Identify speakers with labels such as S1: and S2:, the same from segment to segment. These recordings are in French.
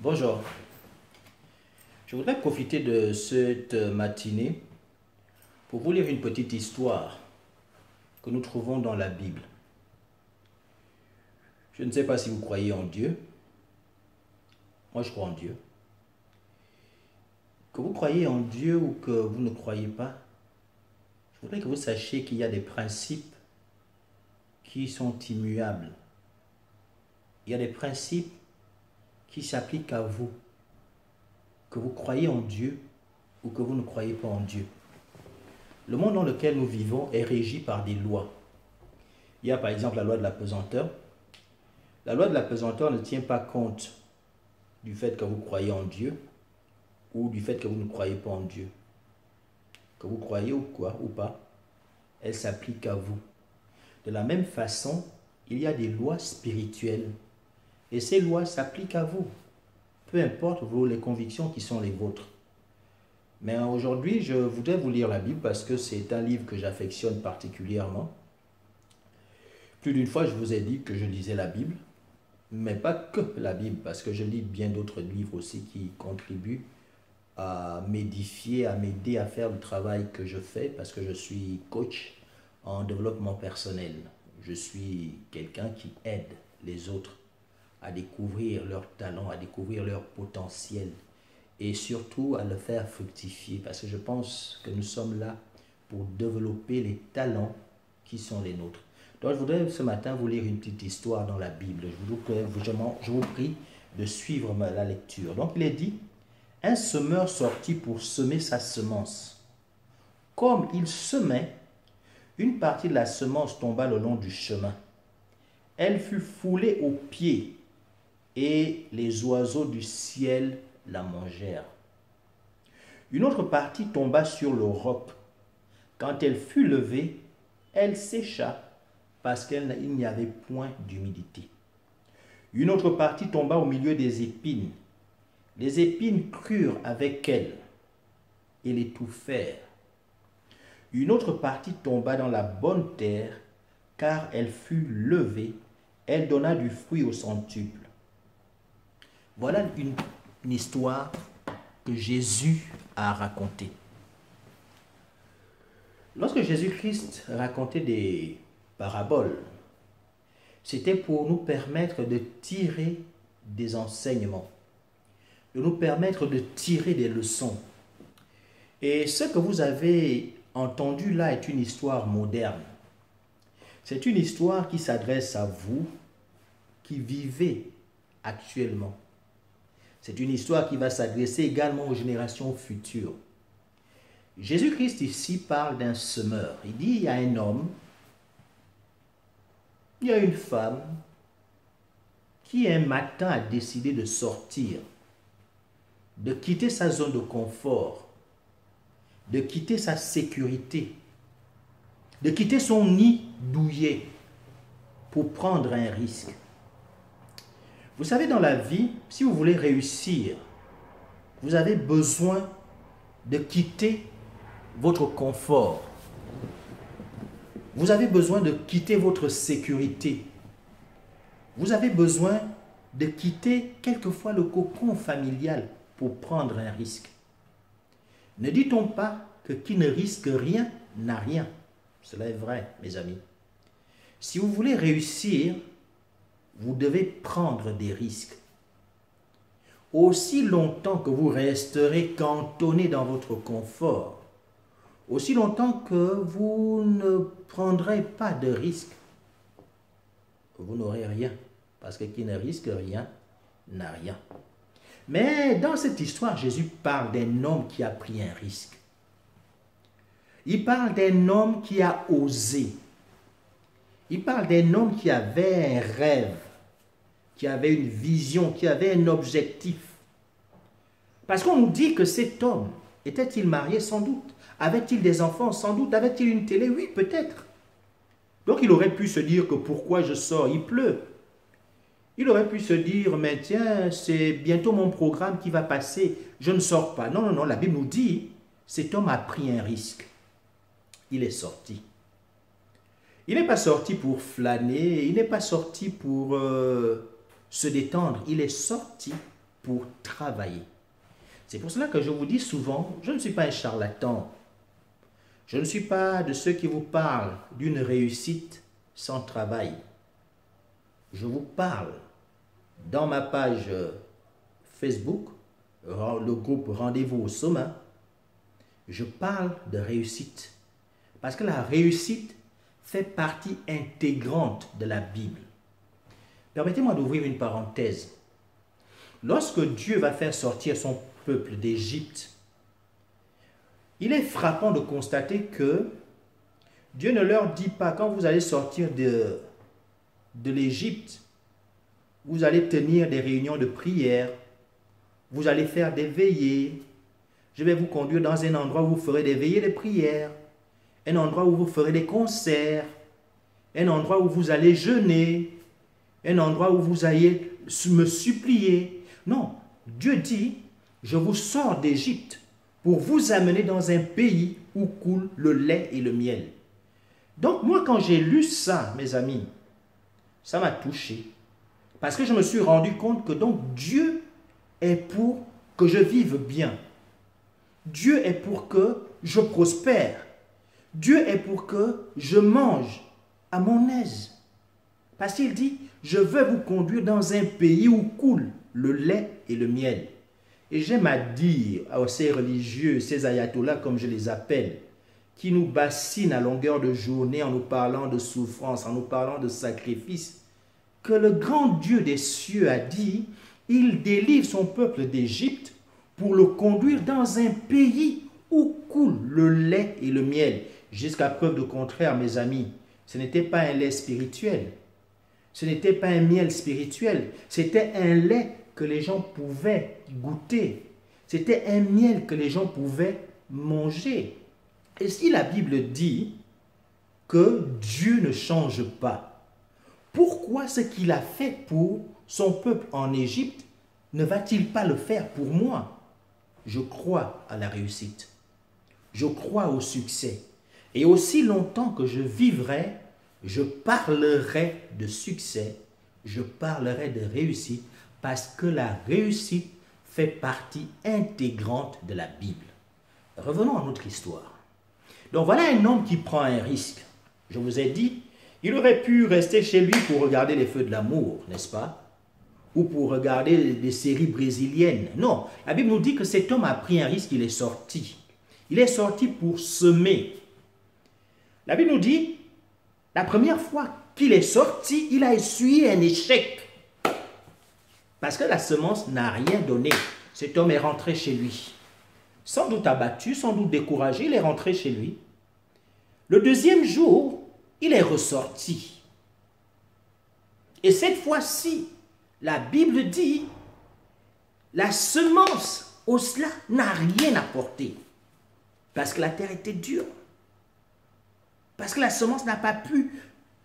S1: Bonjour, je voudrais profiter de cette matinée pour vous lire une petite histoire que nous trouvons dans la Bible. Je ne sais pas si vous croyez en Dieu. Moi, je crois en Dieu. Que vous croyez en Dieu ou que vous ne croyez pas, je voudrais que vous sachiez qu'il y a des principes qui sont immuables. Il y a des principes qui s'appliquent à vous, que vous croyez en Dieu ou que vous ne croyez pas en Dieu. Le monde dans lequel nous vivons est régi par des lois. Il y a par exemple la loi de la pesanteur. La loi de la pesanteur ne tient pas compte du fait que vous croyez en Dieu ou du fait que vous ne croyez pas en Dieu. Que vous croyez ou quoi ou pas, elle s'applique à vous. De la même façon, il y a des lois spirituelles et ces lois s'appliquent à vous. Peu importe les convictions qui sont les vôtres. Mais aujourd'hui, je voudrais vous lire la Bible parce que c'est un livre que j'affectionne particulièrement. Plus d'une fois, je vous ai dit que je lisais la Bible, mais pas que la Bible, parce que je lis bien d'autres livres aussi qui contribuent à m'édifier, à m'aider à faire le travail que je fais, parce que je suis coach en développement personnel. Je suis quelqu'un qui aide les autres à découvrir leurs talents, à découvrir leur potentiel et surtout à le faire fructifier parce que je pense que nous sommes là pour développer les talents qui sont les nôtres. Donc je voudrais ce matin vous lire une petite histoire dans la Bible. Je vous prie de suivre la lecture. Donc il est dit, un semeur sortit pour semer sa semence. Comme il semait, une partie de la semence tomba le long du chemin. Elle fut foulée aux pieds et les oiseaux du ciel la mangèrent. Une autre partie tomba sur le roc. Quand elle fut levée, elle sécha parce qu'il n'y avait point d'humidité. Une autre partie tomba au milieu des épines. Les épines crurent avec elle et l'étouffèrent. Une autre partie tomba dans la bonne terre, car elle fut levée, elle donna du fruit au centuple. Voilà une histoire que Jésus a racontée. Lorsque Jésus-Christ racontait des paraboles, c'était pour nous permettre de tirer des enseignements, de nous permettre de tirer des leçons. Et ce que vous avez entendu là est une histoire moderne. C'est une histoire qui s'adresse à vous qui vivez actuellement. C'est une histoire qui va s'adresser également aux générations futures. Jésus-Christ ici parle d'un semeur. Il dit, il y a un homme, il y a une femme qui un matin a décidé de sortir, de quitter sa zone de confort, de quitter sa sécurité, de quitter son nid douillet pour prendre un risque. Vous savez, dans la vie, si vous voulez réussir, vous avez besoin de quitter votre confort. Vous avez besoin de quitter votre sécurité. Vous avez besoin de quitter quelquefois le cocon familial pour prendre un risque. Ne dit-on pas que qui ne risque rien n'a rien? Cela est vrai, mes amis. Si vous voulez réussir, vous devez prendre des risques. Aussi longtemps que vous resterez cantonné dans votre confort, aussi longtemps que vous ne prendrez pas de risques, vous n'aurez rien. Parce que qui ne risque rien n'a rien. Mais dans cette histoire, Jésus parle d'un homme qui a pris un risque. Il parle d'un homme qui a osé. Il parle d'un homme qui avait un rêve, qui avait une vision, qui avait un objectif. Parce qu'on nous dit que cet homme, était-il marié? Sans doute. Avait-il des enfants? Sans doute. Avait-il une télé? Oui, peut-être. Donc il aurait pu se dire que pourquoi je sors? Il pleut. Il aurait pu se dire, mais tiens, c'est bientôt mon programme qui va passer, je ne sors pas. Non, non, non, la Bible nous dit, cet homme a pris un risque. Il est sorti. Il n'est pas sorti pour flâner, il n'est pas sorti pour se détendre. Il est sorti pour travailler. C'est pour cela que je vous dis souvent, je ne suis pas un charlatan. Je ne suis pas de ceux qui vous parlent d'une réussite sans travail. Je vous parle dans ma page Facebook, le groupe Rendez-vous au sommet, je parle de réussite. Parce que la réussite fait partie intégrante de la Bible. Permettez-moi d'ouvrir une parenthèse. Lorsque Dieu va faire sortir son peuple d'Égypte, il est frappant de constater que Dieu ne leur dit pas, quand vous allez sortir de l'Égypte, vous allez tenir des réunions de prière, vous allez faire des veillées, je vais vous conduire dans un endroit où vous ferez des veillées de prière, un endroit où vous ferez des concerts, un endroit où vous allez jeûner, un endroit où vous allez me supplier. Non, Dieu dit, je vous sors d'Égypte pour vous amener dans un pays où coule le lait et le miel. Donc moi, quand j'ai lu ça, mes amis, ça m'a touché. Parce que je me suis rendu compte que donc Dieu est pour que je vive bien. Dieu est pour que je prospère. Dieu est pour que je mange à mon aise. Parce qu'il dit, je veux vous conduire dans un pays où coule le lait et le miel. Et j'aime à dire à ces religieux, ces ayatollahs comme je les appelle, qui nous bassinent à longueur de journée en nous parlant de souffrance, en nous parlant de sacrifice, que le grand Dieu des cieux a dit, il délivre son peuple d'Égypte pour le conduire dans un pays où coule le lait et le miel. Jusqu'à preuve de contraire, mes amis, ce n'était pas un lait spirituel. Ce n'était pas un miel spirituel. C'était un lait que les gens pouvaient goûter. C'était un miel que les gens pouvaient manger. Et si la Bible dit que Dieu ne change pas, pourquoi ce qu'il a fait pour son peuple en Égypte ne va-t-il pas le faire pour moi? Je crois à la réussite. Je crois au succès. Et aussi longtemps que je vivrai, je parlerai de succès, je parlerai de réussite, parce que la réussite fait partie intégrante de la Bible. Revenons à notre histoire. Donc voilà un homme qui prend un risque. Je vous ai dit, il aurait pu rester chez lui pour regarder les feux de l'amour, n'est-ce pas? Ou pour regarder des séries brésiliennes. Non, la Bible nous dit que cet homme a pris un risque, il est sorti. Il est sorti pour semer. La Bible nous dit, la première fois qu'il est sorti, il a essuyé un échec. Parce que la semence n'a rien donné. Cet homme est rentré chez lui. Sans doute abattu, sans doute découragé, il est rentré chez lui. Le deuxième jour, il est ressorti. Et cette fois-ci, la Bible dit, la semence au cela n'a rien apporté. Parce que la terre était dure. Parce que la semence n'a pas pu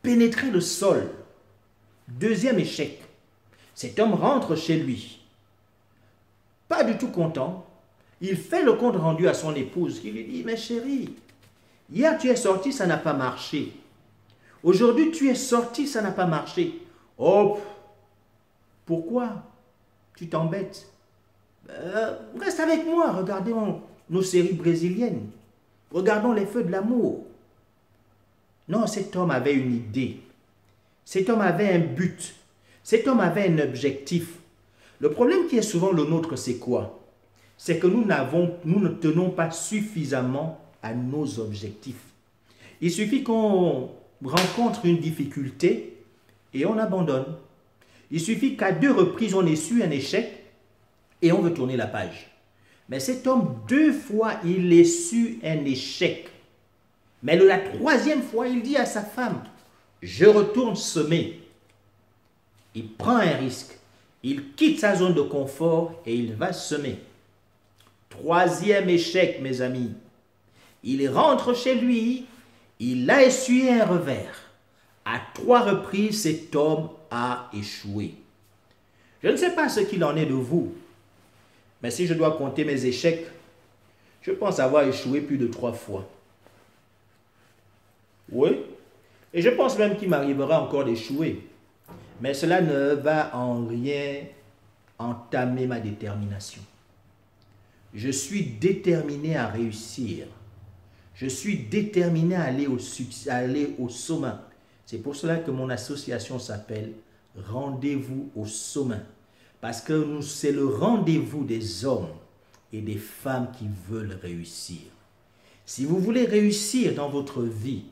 S1: pénétrer le sol. Deuxième échec. Cet homme rentre chez lui. Pas du tout content. Il fait le compte rendu à son épouse qui lui dit, mais chérie, hier tu es sorti, ça n'a pas marché. Aujourd'hui tu es sorti, ça n'a pas marché. Oh, pourquoi? Tu t'embêtes. Reste avec moi, regardons nos séries brésiliennes. Regardons les feux de l'amour. Non, cet homme avait une idée. Cet homme avait un but. Cet homme avait un objectif. Le problème qui est souvent le nôtre, c'est quoi? C'est que nous ne tenons pas suffisamment à nos objectifs. Il suffit qu'on rencontre une difficulté et on abandonne. Il suffit qu'à 2 reprises, on essuie un échec et on veut tourner la page. Mais cet homme, 2 fois, il essuie un échec. Mais la 3e fois, il dit à sa femme, je retourne semer. Il prend un risque. Il quitte sa zone de confort et il va semer. 3e échec, mes amis. Il rentre chez lui, il a essuyé un revers. À 3 reprises, cet homme a échoué. Je ne sais pas ce qu'il en est de vous, mais si je dois compter mes échecs, je pense avoir échoué plus de 3 fois. Oui, et je pense même qu'il m'arrivera encore d'échouer. Mais cela ne va en rien entamer ma détermination. Je suis déterminé à réussir. Je suis déterminé à aller au succès, à aller au sommet. C'est pour cela que mon association s'appelle Rendez-vous au sommet. Parce que c'est le rendez-vous des hommes et des femmes qui veulent réussir. Si vous voulez réussir dans votre vie,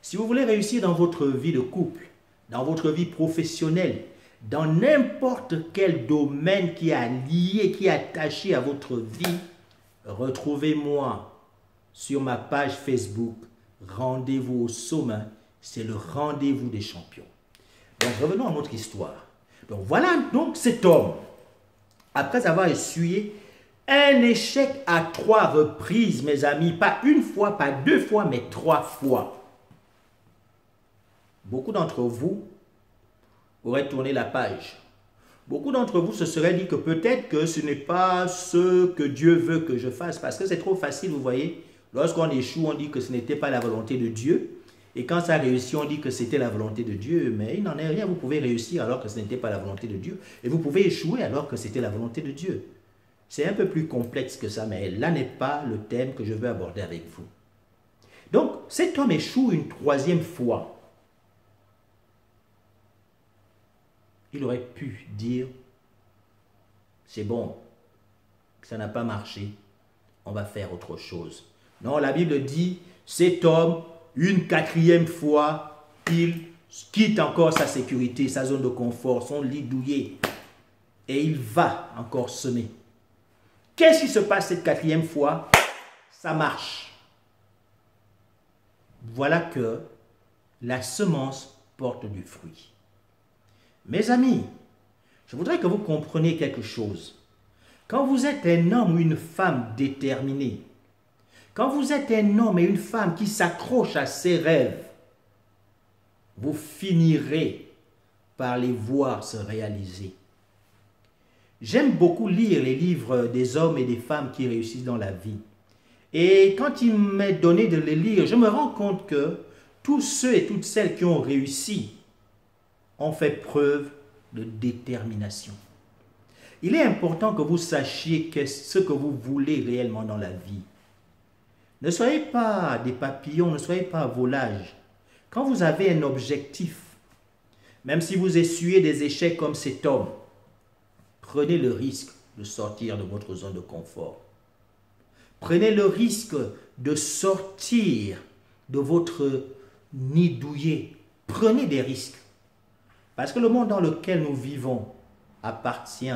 S1: si vous voulez réussir dans votre vie de couple, dans votre vie professionnelle, dans n'importe quel domaine qui est lié, qui est attaché à votre vie, retrouvez-moi sur ma page Facebook, Rendez-vous au sommet, c'est le rendez-vous des champions. Donc revenons à notre histoire. Donc voilà donc cet homme, après avoir essuyé un échec à 3 reprises, mes amis, pas une fois, pas 2 fois, mais 3 fois. Beaucoup d'entre vous auraient tourné la page. Beaucoup d'entre vous se seraient dit que peut-être que ce n'est pas ce que Dieu veut que je fasse, parce que c'est trop facile, vous voyez. Lorsqu'on échoue, on dit que ce n'était pas la volonté de Dieu. Et quand ça réussit, on dit que c'était la volonté de Dieu. Mais il n'en est rien. Vous pouvez réussir alors que ce n'était pas la volonté de Dieu. Et vous pouvez échouer alors que c'était la volonté de Dieu. C'est un peu plus complexe que ça, mais là n'est pas le thème que je veux aborder avec vous. Donc, cet homme échoue une 3e fois. Il aurait pu dire, c'est bon, ça n'a pas marché, on va faire autre chose. Non, la Bible dit, cet homme, une 4e fois, il quitte encore sa sécurité, sa zone de confort, son lit douillet, et il va encore semer. Qu'est-ce qui se passe cette 4e fois? Ça marche. Voilà que la semence porte du fruit. Mes amis, je voudrais que vous compreniez quelque chose. Quand vous êtes un homme ou une femme déterminée, quand vous êtes un homme et une femme qui s'accrochent à ses rêves, vous finirez par les voir se réaliser. J'aime beaucoup lire les livres des hommes et des femmes qui réussissent dans la vie. Et quand il m'est donné de les lire, je me rends compte que tous ceux et toutes celles qui ont réussi ont fait preuve de détermination. Il est important que vous sachiez ce que vous voulez réellement dans la vie. Ne soyez pas des papillons, ne soyez pas volages. Quand vous avez un objectif, même si vous essuyez des échecs comme cet homme, prenez le risque de sortir de votre zone de confort. Prenez le risque de sortir de votre nid douillet. Prenez des risques. Parce que le monde dans lequel nous vivons appartient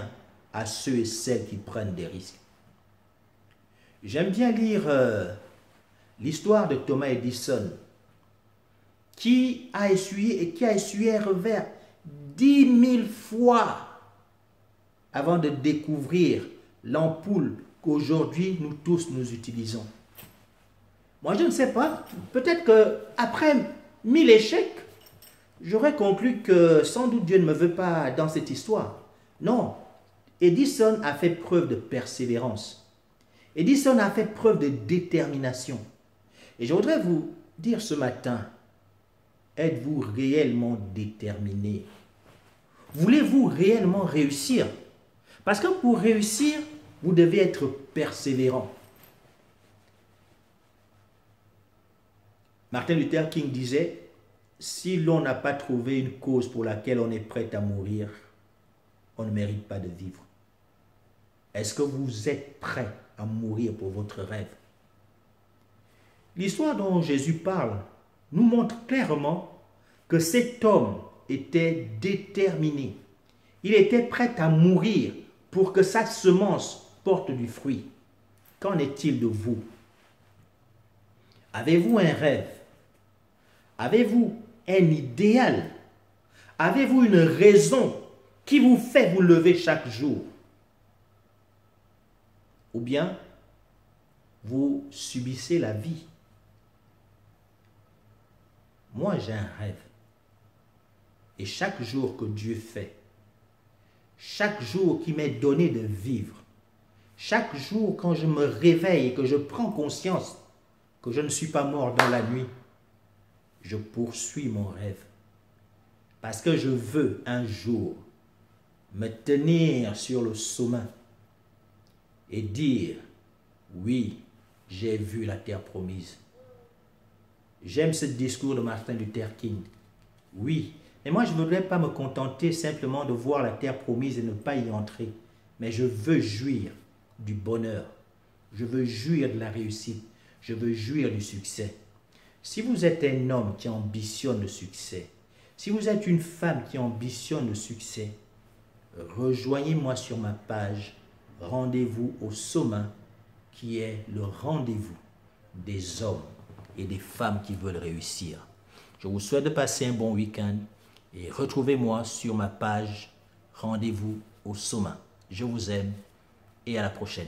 S1: à ceux et celles qui prennent des risques. J'aime bien lire l'histoire de Thomas Edison, qui a essuyé un revers 10 000 fois avant de découvrir l'ampoule qu'aujourd'hui nous tous nous utilisons. Moi je ne sais pas, peut-être qu'après 1000 échecs, j'aurais conclu que sans doute Dieu ne me veut pas dans cette histoire. Non, Edison a fait preuve de persévérance. Edison a fait preuve de détermination. Et je voudrais vous dire ce matin, êtes-vous réellement déterminé? Voulez-vous réellement réussir? Parce que pour réussir, vous devez être persévérant. Martin Luther King disait, si l'on n'a pas trouvé une cause pour laquelle on est prêt à mourir, on ne mérite pas de vivre. Est-ce que vous êtes prêt à mourir pour votre rêve? L'histoire dont Jésus parle nous montre clairement que cet homme était déterminé. Il était prêt à mourir pour que sa semence porte du fruit. Qu'en est-il de vous? Avez-vous un rêve? Avez-vous un idéal? Avez-vous une raison qui vous fait vous lever chaque jour? Ou bien, vous subissez la vie? Moi, j'ai un rêve. Et chaque jour que Dieu fait, chaque jour qui m'est donné de vivre, chaque jour quand je me réveille et que je prends conscience que je ne suis pas mort dans la nuit, je poursuis mon rêve. Parce que je veux un jour me tenir sur le sommet et dire, oui, j'ai vu la terre promise. J'aime ce discours de Martin Luther King. Oui, mais moi je ne voudrais pas me contenter simplement de voir la terre promise et ne pas y entrer. Mais je veux jouir du bonheur. Je veux jouir de la réussite. Je veux jouir du succès. Si vous êtes un homme qui ambitionne le succès, si vous êtes une femme qui ambitionne le succès, rejoignez-moi sur ma page Rendez-vous au sommet, qui est le rendez-vous des hommes et des femmes qui veulent réussir. Je vous souhaite de passer un bon week-end et retrouvez-moi sur ma page Rendez-vous au sommet. Je vous aime et à la prochaine.